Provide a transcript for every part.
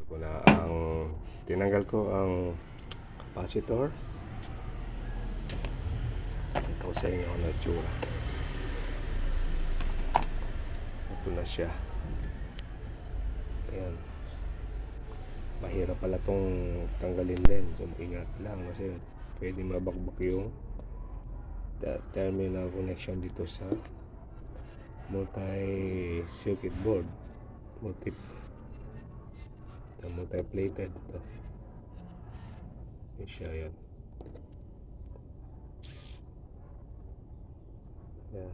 ko na tinanggal ko ang capacitor. Ito ko sa inyo ang natsura. Ito na siya. Ayan. Mahirap pala tong tanggalin din, so ingat lang kasi pwede mabagbak yung terminal connection dito sa multi-circuit board, multi-plated ito. Yan siya, yan. Yan.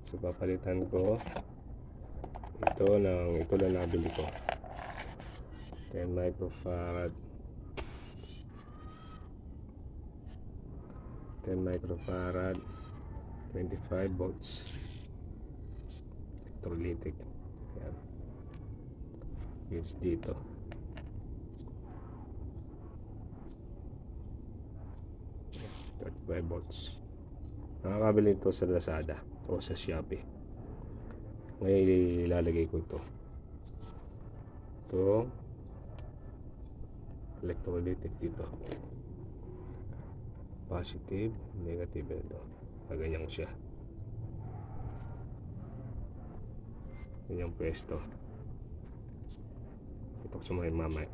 So papalitan ko ito lang nabili ko, 10 microfarad 25 volts electrolytic. Yan, is dito. Yan, 35 volts. Nakakabili ito sa Lazada o sa Shopee. Ngayon ilalagay ko ito electrolytic dito, positive, negative. Ito ganyan siya, ganyang pwesto. Ito ko sa mga mamay.